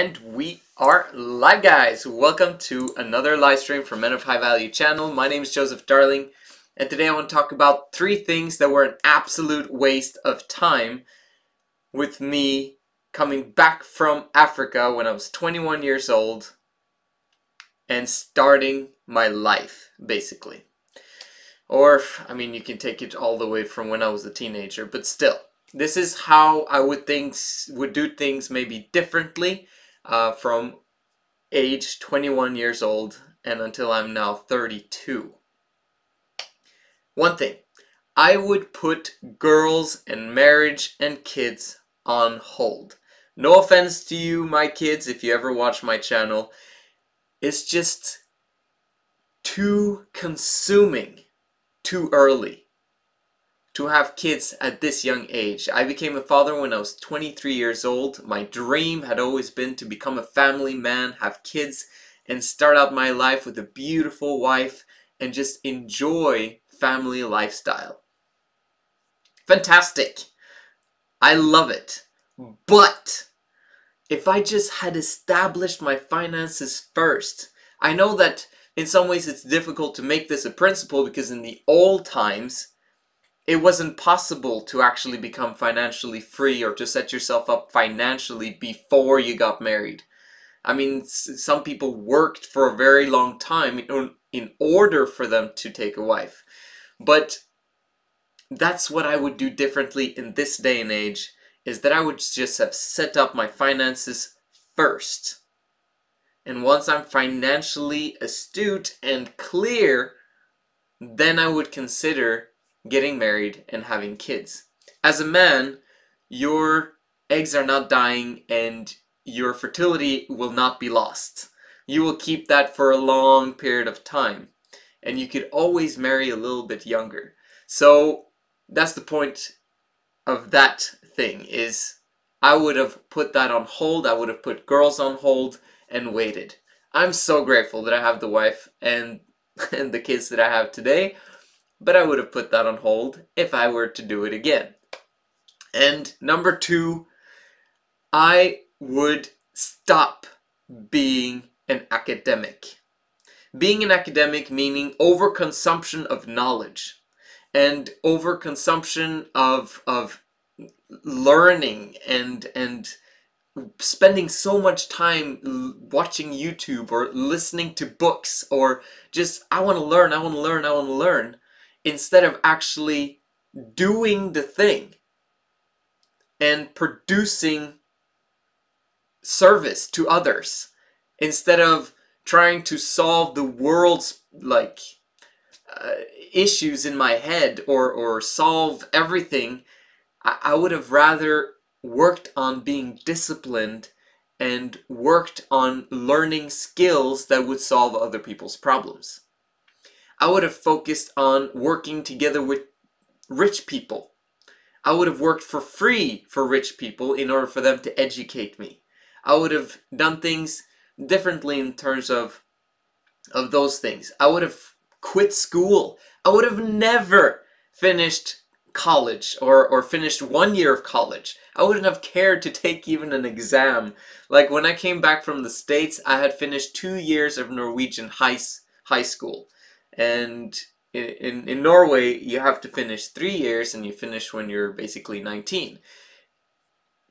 And we are live, guys. Welcome to another live stream from Men of High Value channel. My name is Joseph Darling, and today I want to talk about 3 things that were an absolute waste of time with me coming back from Africa when I was 21 years old and starting my life, basically. Or, I mean, you can take it all the way from when I was a teenager, but still. This is how I would do things maybe differently from age 21 years old and until I'm now 32. One thing, I would put girls and marriage and kids on hold. No offense to you, my kids, if you ever watch my channel. It's just too consuming too early to have kids at this young age. I became a father when I was 23 years old. My dream had always been to become a family man, have kids, and start out my life with a beautiful wife and just enjoy family lifestyle. Fantastic. I love it. But if I just had established my finances first, I know that in some ways it's difficult to make this a principle because in the old times, it wasn't possible to actually become financially free or to set yourself up financially before you got married. I mean, some people worked for a very long time in order for them to take a wife. But that's what I would do differently in this day and age, is that I would just have set up my finances first. And once I'm financially astute and clear, then I would consider getting married and having kids. As a man, your eggs are not dying and your fertility will not be lost. You will keep that for a long period of time. And you could always marry a little bit younger. So that's the point of that thing, is I would have put that on hold. I would have put girls on hold and waited. I'm so grateful that I have the wife and the kids that I have today. But I would have put that on hold if I were to do it again. And number 2, I would stop being an academic. Being an academic meaning overconsumption of knowledge and overconsumption of learning and spending so much time watching YouTube or listening to books or just I want to learn, instead of actually doing the thing and producing service to others, instead of trying to solve the world's issues in my head or solve everything. I would have rather worked on being disciplined and worked on learning skills that would solve other people's problems. I would have focused on working together with rich people. I would have worked for free for rich people in order for them to educate me. I would have done things differently in terms of those things. I would have quit school. I would have never finished college or finished 1 year of college. I wouldn't have cared to take even an exam. Like when I came back from the States, I had finished 2 years of Norwegian high school. And in Norway, you have to finish 3 years and you finish when you're basically 19.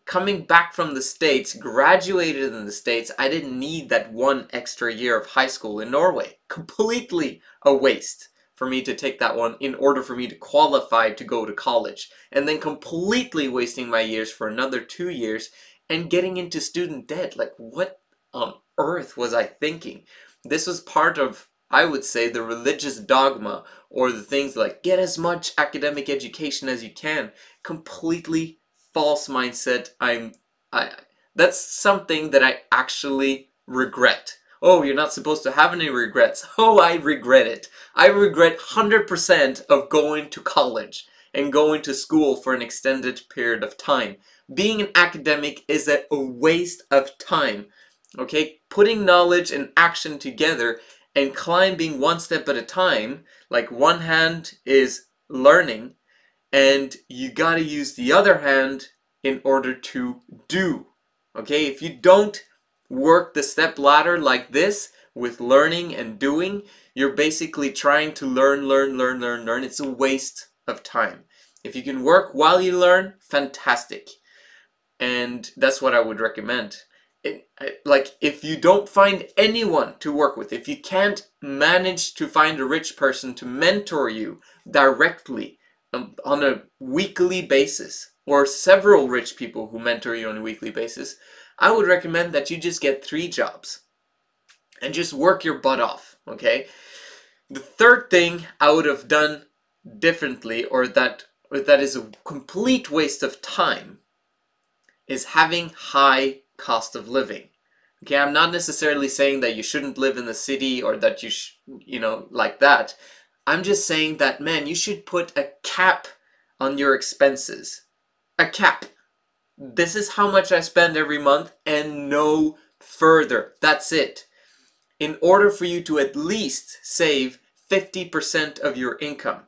Coming back from the States, graduated in the States, I didn't need that 1 extra year of high school in Norway. Completely a waste for me to take that one in order for me to qualify to go to college. And then completely wasting my years for another 2 years and getting into student debt. Like, what on earth was I thinking? This was part of, I would say, the religious dogma, or the things like get as much academic education as you can. Completely false mindset. That's something that I actually regret. Oh, you're not supposed to have any regrets. Oh, I regret it. I regret 100% of going to college and going to school for an extended period of time. Being an academic is a waste of time. Okay, putting knowledge and action together and climbing 1 step at a time, like one hand is learning and you gotta use the other hand in order to do. Okay, if you don't work the step ladder like this with learning and doing, you're basically trying to learn. It's a waste of time. If you can work while you learn, fantastic. And that's what I would recommend. Like, if you don't find anyone to work with, if you can't manage to find a rich person to mentor you directly on a weekly basis, or several rich people who mentor you on a weekly basis, I would recommend that you just get 3 jobs and just work your butt off, okay? The third thing I would have done differently, or that is a complete waste of time, is having high cost of living. Okay, I'm not necessarily saying that you shouldn't live in the city, or that you know, like that. I'm just saying that, man, you should put a cap on your expenses. A cap. This is how much I spend every month and no further. That's it. In order for you to at least save 50% of your income.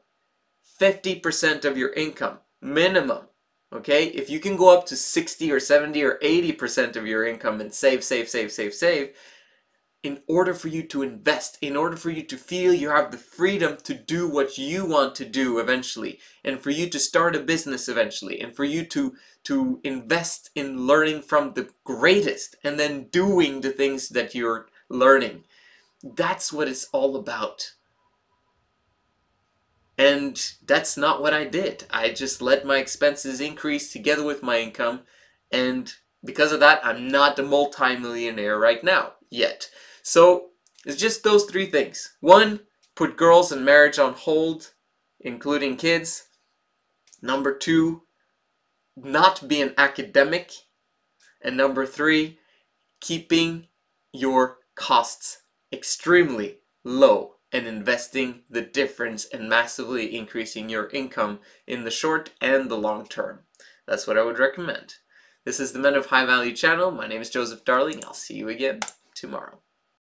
50% of your income, minimum. Okay, if you can go up to 60 or 70 or 80% of your income and save, in order for you to invest, in order for you to feel you have the freedom to do what you want to do eventually, and for you to start a business eventually, and for you to invest in learning from the greatest, and then doing the things that you're learning. That's what it's all about. And that's not what I did. I just let my expenses increase together with my income, and because of that, I'm not a multi-millionaire right now, yet. So, it's just those 3 things. 1, put girls and marriage on hold, including kids. Number 2, not be an academic. And number 3, keeping your costs extremely low and investing the difference and massively increasing your income in the short and the long term. That's what I would recommend. This is the Men of High Value channel. My name is Joseph Darling. I'll see you again tomorrow.